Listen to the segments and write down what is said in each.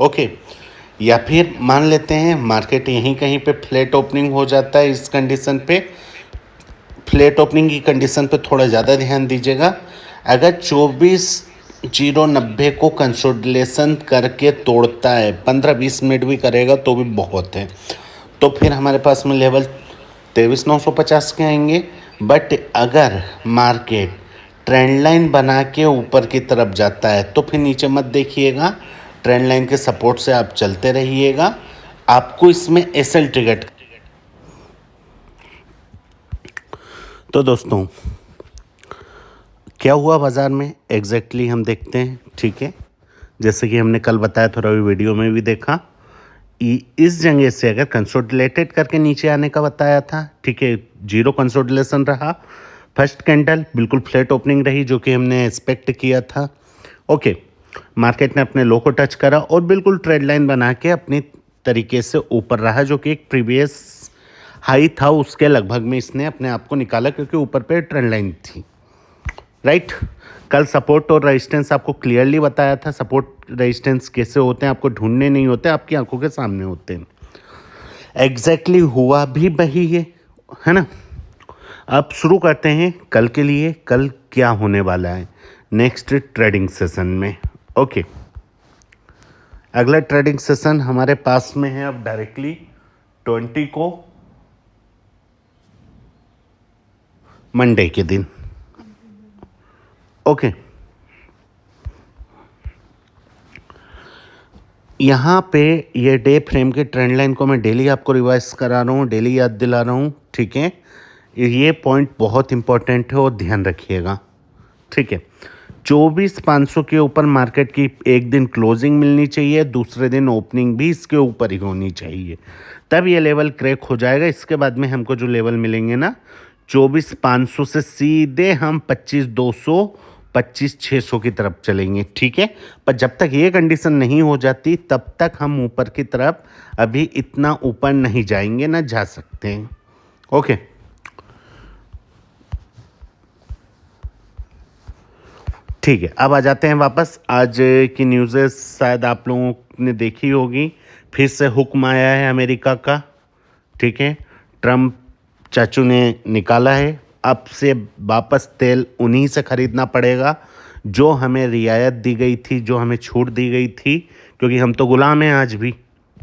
Okay, या फिर मान लेते हैं मार्केट यहीं कहीं पे फ्लैट ओपनिंग हो जाता है। इस कंडीशन पे फ्लैट ओपनिंग की कंडीशन पे थोड़ा ज़्यादा ध्यान दीजिएगा। अगर 24,090 को कंसोलिडेशन करके तोड़ता है, 15-20 मिनट भी करेगा तो भी बहुत है, तो फिर हमारे पास में लेवल 23,950 के आएंगे। बट अगर मार्केट ट्रेंड लाइन बना के ऊपर की तरफ जाता है तो फिर नीचे मत देखिएगा, ट्रेंड लाइन के सपोर्ट से आप चलते रहिएगा। आपको इसमें एसएल ट्रिगर। तो दोस्तों क्या हुआ बाज़ार में एग्जैक्टली हम देखते हैं, ठीक है। जैसे कि हमने कल बताया, थोड़ा भी वीडियो में भी देखा, इस जगह से अगर कंसोलिडेटेड करके नीचे आने का बताया था, ठीक है, जीरो कंसोलिडेशन रहा। फर्स्ट कैंडल बिल्कुल फ्लैट ओपनिंग रही जो कि हमने एक्सपेक्ट किया था। ओके, मार्केट ने अपने लो को टच करा और बिल्कुल ट्रेड लाइन बना के अपनी तरीके से ऊपर रहा, जो कि एक प्रीवियस हाई था उसके लगभग में इसने अपने आप को निकाला, क्योंकि ऊपर पे ट्रेंड लाइन थी, राइट। कल सपोर्ट और रेजिस्टेंस आपको क्लियरली बताया था। सपोर्ट रेजिस्टेंस कैसे होते हैं, आपको ढूंढने नहीं होते, आपकी आंखों के सामने होते हैं। एग्जैक्टली हुआ भी वही है ना। अब शुरू करते हैं कल के लिए, कल क्या होने वाला है नेक्स्ट ट्रेडिंग सेशन में। ओके, अगला ट्रेडिंग सेशन हमारे पास में है अब डायरेक्टली 20 को, मंडे के दिन। ओके, यहाँ पे ये डे फ्रेम के ट्रेंड लाइन को मैं डेली आपको रिवाइज करा रहा हूँ, डेली याद दिला रहा हूँ, ठीक है। ये पॉइंट बहुत इंपॉर्टेंट है और ध्यान रखिएगा, ठीक है। 24,500 के ऊपर मार्केट की एक दिन क्लोजिंग मिलनी चाहिए, दूसरे दिन ओपनिंग भी इसके ऊपर ही होनी चाहिए, तब ये लेवल क्रैक हो जाएगा। इसके बाद में हमको जो लेवल मिलेंगे ना, 24,500 से सीधे हम 25,200 25,600 की तरफ चलेंगे, ठीक है। पर जब तक ये कंडीशन नहीं हो जाती तब तक हम ऊपर की तरफ अभी इतना ऊपर नहीं जाएंगे, ना जा सकते हैं। ओके, ठीक है। अब आ जाते हैं वापस। आज की न्यूज़ें शायद आप लोगों ने देखी होगी, फिर से हुक्म आया है अमेरिका का, ठीक है। ट्रम्प चाचू ने निकाला है, अब से वापस तेल उन्हीं से ख़रीदना पड़ेगा जो हमें रियायत दी गई थी, जो हमें छूट दी गई थी, क्योंकि हम तो गुलाम हैं आज भी,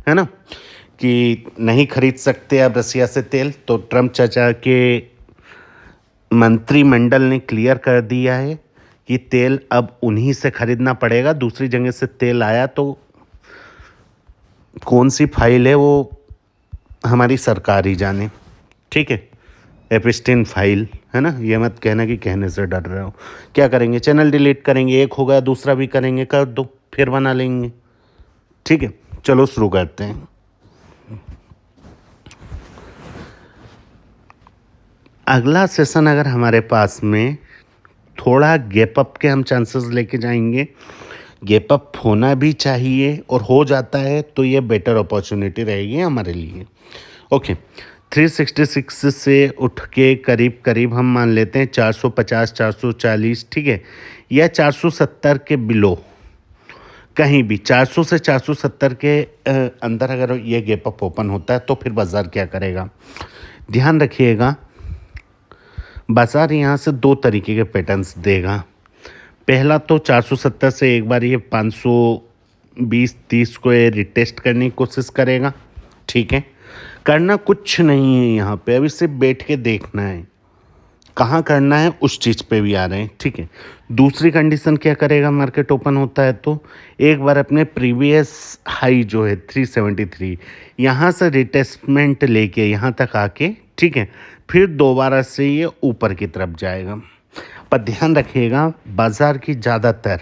है ना, कि नहीं खरीद सकते अब रसिया से तेल। तो ट्रम्प चाचा के मंत्रिमंडल ने क्लियर कर दिया है कि तेल अब उन्हीं से खरीदना पड़ेगा। दूसरी जगह से तेल आया तो कौन सी फाइल है वो हमारी सरकार ही जाने, ठीक है। एपिस्टिन फाइल है ना, ये मत कहना कि कहने से डर रहे हो। क्या करेंगे, चैनल डिलीट करेंगे, एक होगा दूसरा भी करेंगे, कर दो फिर बना लेंगे, ठीक है। चलो शुरू करते हैं। अगला सेशन अगर हमारे पास में थोड़ा गैप अप के हम चांसेस लेके जाएंगे, गैप अप होना भी चाहिए और हो जाता है तो ये बेटर अपॉर्चुनिटी रहेगी हमारे लिए। ओके, 366 से उठ के करीब करीब हम मान लेते हैं 450 440, ठीक है, या 470 के बिलो, कहीं भी 400 से 470 के अंदर अगर ये गैप अप ओपन होता है तो फिर बाज़ार क्या करेगा। ध्यान रखिएगा, बाज़ार यहाँ से दो तरीके के पैटर्न्स देगा। पहला तो 470 से एक बार ये 520-30 को ये रिटेस्ट करने की कोशिश करेगा, ठीक है। करना कुछ नहीं है यहाँ पे, अभी सिर्फ बैठ के देखना है कहाँ करना है, उस चीज़ पे भी आ रहे हैं, ठीक है। दूसरी कंडीशन क्या करेगा, मार्केट ओपन होता है तो एक बार अपने प्रीवियस हाई जो है 373 यहाँ से रिटेस्टमेंट लेके यहाँ तक आके, ठीक है, फिर दोबारा से ये ऊपर की तरफ जाएगा। पर ध्यान रखिएगा, बाज़ार की ज़्यादातर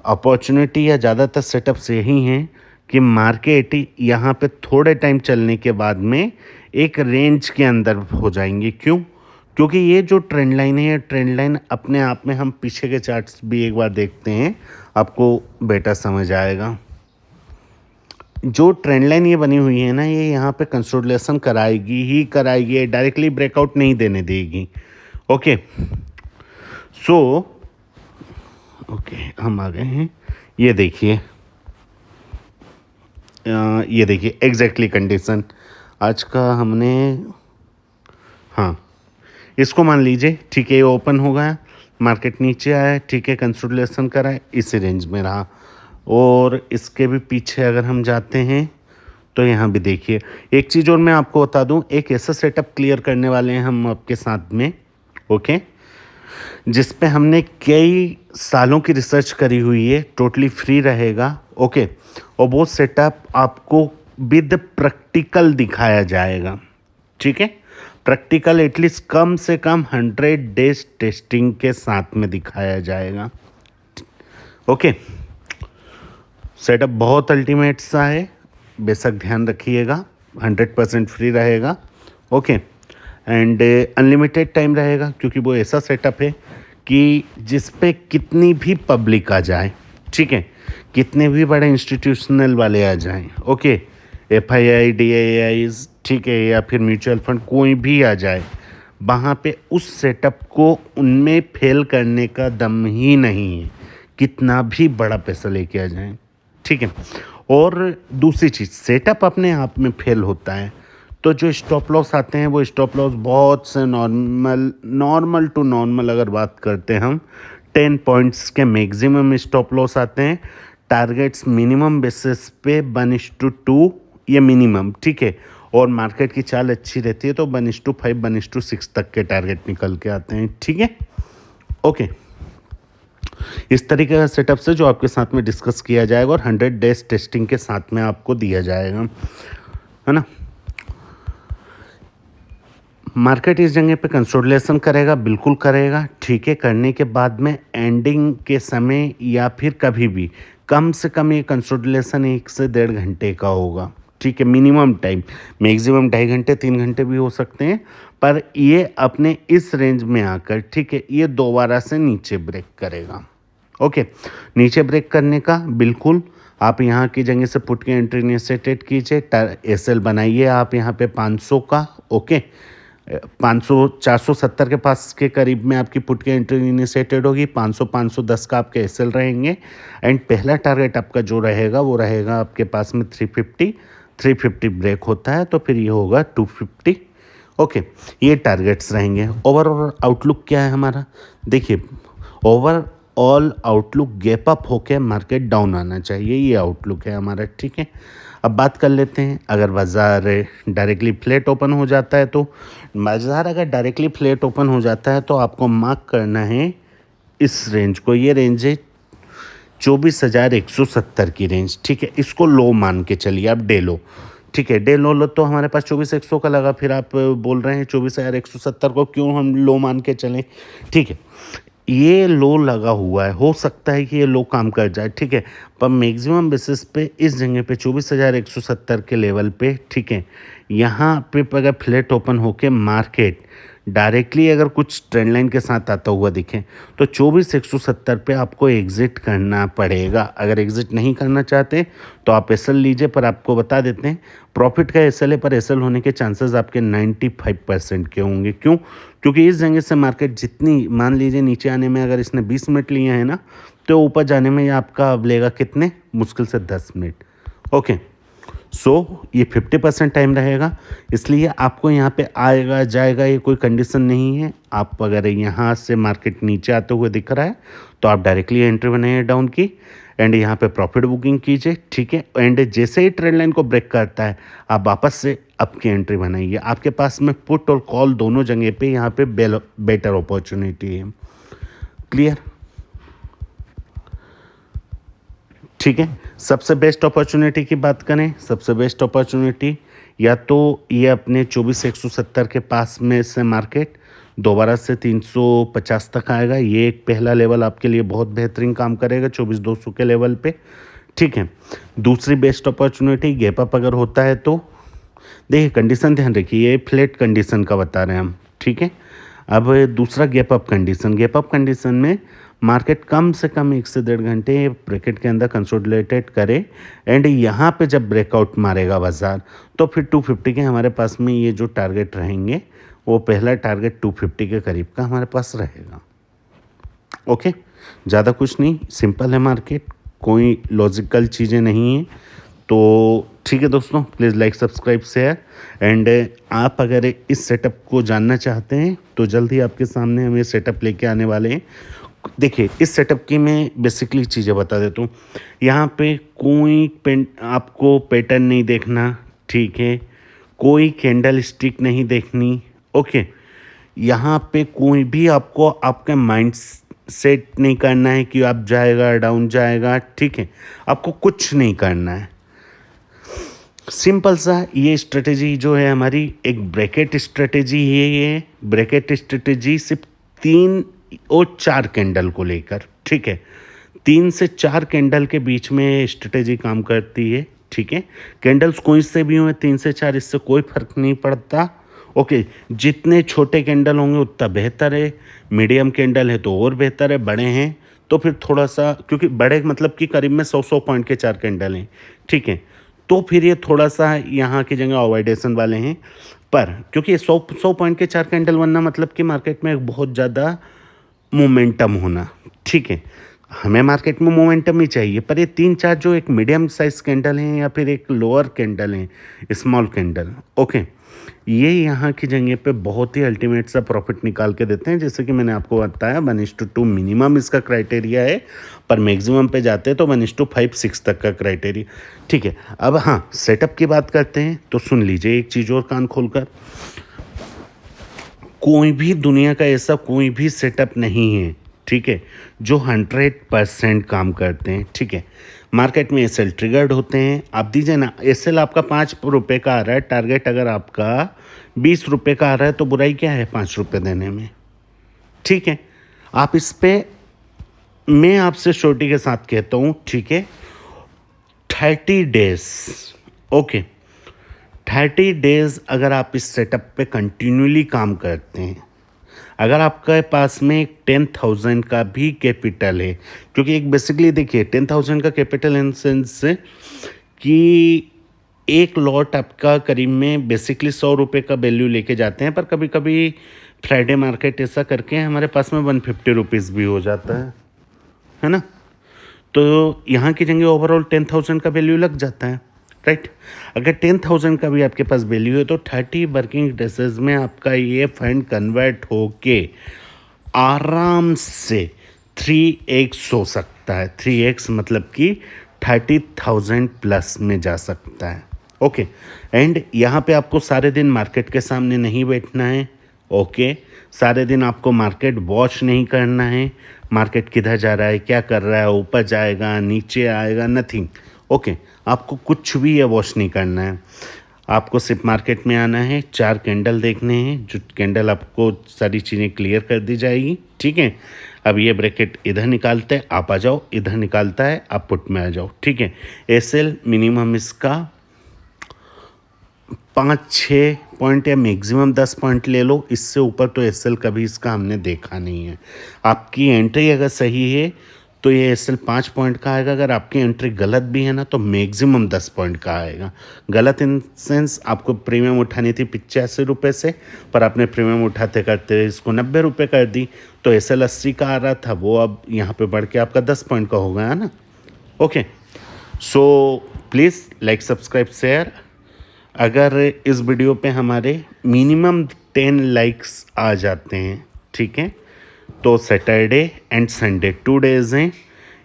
अपॉर्चुनिटी या ज़्यादातर सेटअप्स यही हैं कि मार्केट यहाँ पे थोड़े टाइम चलने के बाद में एक रेंज के अंदर हो जाएंगी। क्यों? क्योंकि ये जो ट्रेंड लाइन है, ये ट्रेंड लाइन अपने आप में, हम पीछे के चार्ट्स भी एक बार देखते हैं, आपको बेटर समझ आएगा। जो ट्रेंड लाइन ये बनी हुई है ना, ये यहाँ पे कंसोलिडेशन कराएगी ही कराएगी, डायरेक्टली ब्रेकआउट नहीं देने देगी। ओके, सो ओके, हम आ गए हैं। ये देखिए, ये देखिए एग्जैक्टली कंडीशन आज का हमने, हाँ इसको मान लीजिए, ठीक है, ये ओपन हो गया, मार्केट नीचे आया, ठीक है, कंसोलिडेशन करा है, इसी रेंज में रहा। और इसके भी पीछे अगर हम जाते हैं तो यहाँ भी देखिए, एक चीज़ और मैं आपको बता दूँ, एक ऐसा सेटअप क्लियर करने वाले हैं हम आपके साथ में, ओके, जिस पे हमने कई सालों की रिसर्च करी हुई है, टोटली फ्री रहेगा, ओके, और वो सेटअप आपको विद प्रैक्टिकल दिखाया जाएगा, ठीक है, प्रैक्टिकल एटलीस्ट कम से कम 100 डेज टेस्टिंग के साथ में दिखाया जाएगा, ओके। सेटअप बहुत अल्टीमेट सा है, बेशक ध्यान रखिएगा, 100% फ्री रहेगा, ओके, एंड अनलिमिटेड टाइम रहेगा, क्योंकि वो ऐसा सेटअप है कि जिस पे कितनी भी पब्लिक आ जाए, ठीक है, कितने भी बड़े इंस्टीट्यूशनल वाले आ जाएं, ओके, FII DIIs, ठीक है, या फिर म्यूचुअल फंड कोई भी आ जाए, वहाँ पे उस सेटअप को उनमें फेल करने का दम ही नहीं है, कितना भी बड़ा पैसा लेके आ जाए, ठीक है। और दूसरी चीज़, सेटअप अपने आप में फेल होता है तो जो स्टॉप लॉस आते हैं वो स्टॉप लॉस बहुत से नॉर्मल टू नॉर्मल अगर बात करते हैं हम 10 पॉइंट्स के मैक्सिमम स्टॉप लॉस आते हैं। टारगेट्स मिनिमम बेसिस पे 1:2 ये मिनिमम, ठीक है, और मार्केट की चाल अच्छी रहती है तो 1:5 1:6 तक के टारगेट निकल के आते हैं, ठीक है, ओके। इस तरीके का सेटअप से जो आपके साथ में डिस्कस किया जाएगा और 100 डेज टेस्टिंग के साथ में आपको दिया जाएगा, है ना। मार्केट इस जगह पे कंसोलिडेशन करेगा, बिल्कुल करेगा, ठीक है, करने के बाद में एंडिंग के समय या फिर कभी भी कम से कम ये कंसोलिडेशन 1 से 1.5 घंटे का होगा, ठीक है, मिनिमम टाइम, मैक्सिमम 2.5 घंटे 3 घंटे भी हो सकते हैं, पर ये अपने इस रेंज में आकर, ठीक है, ये दोबारा से नीचे ब्रेक करेगा, ओके। नीचे ब्रेक करने का बिल्कुल आप यहाँ की जगह से पुट की एंट्री इनिशिएट कीजिए, SL बनाइए आप यहाँ पे 500 का, ओके, 500 470 के पास के करीब में आपकी पुट की एंट्री इनिशिएटेड होगी, 500 510 का आपके SL रहेंगे, एंड पहला टारगेट आपका जो रहेगा वो रहेगा आपके पास में 350 ब्रेक होता है तो फिर ये होगा 250, ओके, ये टारगेट्स रहेंगे। ओवरऑल आउटलुक क्या है हमारा, देखिए ओवरऑल आउटलुक गैप अप होके मार्केट डाउन आना चाहिए, ये आउटलुक है हमारा, ठीक है। अब बात कर लेते हैं, अगर बाज़ार डायरेक्टली फ्लैट ओपन हो जाता है, तो बाज़ार अगर डायरेक्टली फ्लैट ओपन हो जाता है तो आपको मार्क करना है इस रेंज को, ये रेंज है 24,170 की रेंज, ठीक है, इसको लो मान के चलिए आप, डे लो, ठीक है, डे लो तो हमारे पास 24,100 का लगा, फिर आप बोल रहे हैं 24,170 को क्यों हम लो मान के चलें, ठीक है, ये लो लगा हुआ है, हो सकता है कि ये लो काम कर जाए, ठीक है, पर मैक्सिमम बेसिस पे इस जगह पे 24,170 के लेवल पे, ठीक है, यहाँ पे अगर फ्लैट ओपन होके मार्केट डायरेक्टली अगर कुछ ट्रेंड लाइन के साथ आता हुआ दिखे तो 24,170 पे आपको एग्ज़िट करना पड़ेगा। अगर एग्ज़िट नहीं करना चाहते तो आप एसएल लीजिए, पर आपको बता देते हैं प्रॉफिट का एसएल है, पर एसएल होने के चांसेस आपके 95% के होंगे। क्यों? क्योंकि इस जगह से मार्केट जितनी, मान लीजिए नीचे आने में अगर इसने 20 मिनट लिए हैं ना, तो ऊपर जाने में ये आपका अब लेगा कितने, मुश्किल से 10 मिनट। ओके, सो ये 50% टाइम रहेगा, इसलिए आपको यहाँ पे आएगा जाएगा ये कोई कंडीशन नहीं है। आप अगर यहाँ से मार्केट नीचे आते हुए दिख रहा है तो आप डायरेक्टली एंट्री बनाइए डाउन की, एंड यहाँ पे प्रॉफिट बुकिंग कीजिए, ठीक है, एंड जैसे ही ट्रेंड लाइन को ब्रेक करता है आप वापस से अप की एंट्री बनाइए। आपके पास में पुट और कॉल दोनों जगह पे यहाँ पे बेटर अपॉर्चुनिटी है। क्लियर? ठीक है, सबसे बेस्ट अपॉर्चुनिटी की बात करें, सबसे बेस्ट अपॉर्चुनिटी या तो ये अपने 24,170 के पास में से मार्केट दोबारा से 350 तक आएगा, ये एक पहला लेवल आपके लिए बहुत बेहतरीन काम करेगा 24,200 के लेवल पे, ठीक है। दूसरी बेस्ट अपॉर्चुनिटी गैप अप अगर होता है तो देखिए, कंडीशन ध्यान रखिए, ये फ्लैट कंडीशन का बता रहे हैं हम, ठीक है। अब दूसरा गैप अप कंडीशन में मार्केट कम से कम 1 से 1.5 घंटे ब्रैकेट के अंदर कंसोलिडेटेड करे, एंड यहाँ पे जब ब्रेकआउट मारेगा बाजार तो फिर 250 के हमारे पास में ये जो टारगेट रहेंगे वो पहला टारगेट 250 के करीब का हमारे पास रहेगा। ओके, ज़्यादा कुछ नहीं, सिंपल है मार्केट, कोई लॉजिकल चीज़ें नहीं है। तो ठीक है दोस्तों, please like subscribe share and आप अगर इस सेटअप को जानना चाहते हैं तो जल्द ही आपके सामने हम ये सेटअप लेके आने वाले हैं। देखिए, इस सेटअप की मैं बेसिकली चीज़ें बता देता हूँ। यहाँ पे कोई आपको पैटर्न नहीं देखना, ठीक है, कोई कैंडल स्टिक नहीं देखनी, ओके। यहाँ पे कोई भी आपको आपका माइंड सेट नहीं करना है कि आप जाएगा डाउन जाएगा, ठीक है, आपको कुछ नहीं करना है। सिंपल सा ये स्ट्रेटेजी जो है हमारी एक ब्रैकेट स्ट्रेटेजी है। ये ब्रैकेट स्ट्रेटेजी सिर्फ 3 और 4 कैंडल को लेकर, ठीक है, 3 से 4 कैंडल के बीच में स्ट्रेटेजी काम करती है, ठीक है। कैंडल्स कोई से भी हुए 3 से 4, इससे कोई फर्क नहीं पड़ता, ओके। जितने छोटे कैंडल होंगे उतना बेहतर है, मीडियम कैंडल है तो और बेहतर है, बड़े हैं तो फिर थोड़ा सा, क्योंकि बड़े मतलब कि करीब में 100 पॉइंट के 4 कैंडल हैं, ठीक है, तो फिर ये थोड़ा सा यहाँ की जगह अवॉइडेशन वाले हैं। पर क्योंकि 100 पॉइंट के 4 कैंडल बनना मतलब कि मार्केट में एक बहुत ज़्यादा मोमेंटम होना, ठीक है, हमें मार्केट में मोमेंटम ही चाहिए। पर ये 3-4 जो एक मीडियम साइज कैंडल हैं या फिर एक लोअर कैंडल हैं, स्मॉल कैंडल, ओके, ये यहाँ की जगह पे बहुत ही अल्टीमेट सा प्रॉफिट निकाल के देते हैं। जैसे कि मैंने आपको बताया 1:2 मिनिमम इसका क्राइटेरिया है, पर मैक्सिमम पे जाते हैं तो 1:5-6 तक का क्राइटेरिया, ठीक है। अब हाँ, सेटअप की बात करते हैं तो सुन लीजिए एक चीज़ और कान खोलकर, कोई भी दुनिया का ऐसा कोई भी सेटअप नहीं है, ठीक है, जो 100% काम करते हैं, ठीक है। मार्केट में एसएल ट्रिगर्ड होते हैं, आप दीजिए ना, एसएल आपका 5 रुपये का आ रहा है, टारगेट अगर आपका 20 रुपये का आ रहा है तो बुराई क्या है 5 रुपये देने में, ठीक है। आप इस पे, मैं आपसे श्योरिटी के साथ कहता हूँ, ठीक है, 30 डेज, ओके, 30 डेज अगर आप इस सेटअप पे कंटिन्यूली काम करते हैं, अगर आपके पास में 10,000 का भी कैपिटल है, क्योंकि एक बेसिकली देखिए 10,000 का कैपिटल इन सेंस कि एक लॉट आपका करीब में बेसिकली 100 रुपये का वैल्यू लेके जाते हैं, पर कभी कभी फ्राइडे मार्केट ऐसा करके हमारे पास में 150 रुपीज़ भी हो जाता है ना। तो यहाँ की जगह ओवरऑल 10,000 का वैल्यू लग जाता है, राइट। अगर 10,000 का भी आपके पास वैल्यू है तो 30 वर्किंग डेज में आपका ये फंड कन्वर्ट होके आराम से 3x हो सकता है। 3x मतलब कि 30,000 प्लस में जा सकता है, ओके। एंड यहाँ पे आपको सारे दिन मार्केट के सामने नहीं बैठना है, ओके। सारे दिन आपको मार्केट वॉच नहीं करना है, मार्केट किधर जा रहा है, क्या कर रहा है, ऊपर जाएगा नीचे आएगा, नथिंग, ओके। आपको कुछ भी ये वॉच नहीं करना है, आपको सिर्फ मार्केट में आना है, 4 कैंडल देखने हैं, जो कैंडल आपको सारी चीज़ें क्लियर कर दी जाएगी, ठीक है। अब ये ब्रैकेट इधर निकालते हैं, आप आ जाओ, इधर निकालता है, आप पुट में आ जाओ, ठीक है। एसएल मिनिमम इसका 5-6 पॉइंट या मैक्सिमम 10 पॉइंट ले लो, इससे ऊपर तो एसएल कभी इसका हमने देखा नहीं है। आपकी एंट्री अगर सही है तो ये एसएल 5 पॉइंट का आएगा, अगर आपकी एंट्री गलत भी है ना तो मैक्सिमम 10 पॉइंट का आएगा। गलत इन सेंस आपको प्रीमियम उठानी थी 85 रुपये से, पर आपने प्रीमियम उठाते करते इसको 90 रुपये कर दी, तो एसएल 80 का आ रहा था वो अब यहाँ पे बढ़ के आपका 10 पॉइंट का हो गया ना, okay. So please like subscribe share. अगर इस वीडियो पे हमारे मिनिमम 10 लाइक्स आ जाते हैं, ठीक है, तो सैटरडे एंड संडे 2 डेज़ हैं,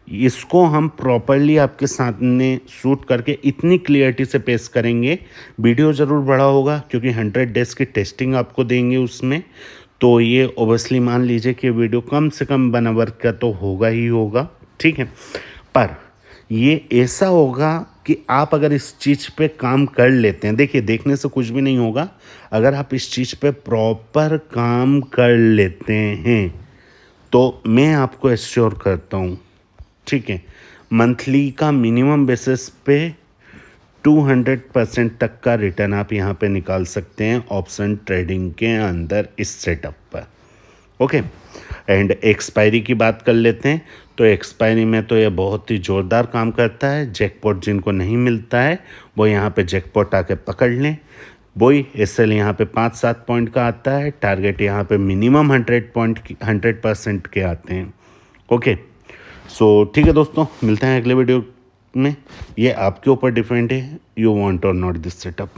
इसको हम प्रॉपरली आपके सामने शूट करके इतनी क्लियरिटी से पेश करेंगे। वीडियो ज़रूर बड़ा होगा क्योंकि 100 डेज़ की टेस्टिंग आपको देंगे उसमें, तो ये ओबियसली मान लीजिए कि वीडियो कम से कम 1 आवर का तो होगा ही होगा, ठीक है। पर ये ऐसा होगा कि आप अगर इस चीज़ पे काम कर लेते हैं, देखिए देखने से कुछ भी नहीं होगा, अगर आप इस चीज़ पे प्रॉपर काम कर लेते हैं तो मैं आपको एश्योर करता हूँ, ठीक है, मंथली का मिनिमम बेसिस पे 200% तक का रिटर्न आप यहाँ पे निकाल सकते हैं ऑप्शन ट्रेडिंग के अंदर इस सेटअप पर, ओके। एंड एक्सपायरी की बात कर लेते हैं, तो एक्सपायरी में तो ये बहुत ही ज़ोरदार काम करता है। जैकपॉट जिनको नहीं मिलता है वो यहाँ पे जैकपॉट आके पकड़ लें। वही एसएल यहाँ पे 5-7 पॉइंट का आता है, टारगेट यहाँ पे मिनिमम 100% के आते हैं, ओके। सो ठीक है दोस्तों, मिलते हैं अगले वीडियो में, ये आपके ऊपर डिपेंड है, यू वांट और नॉट दिस सेटअप।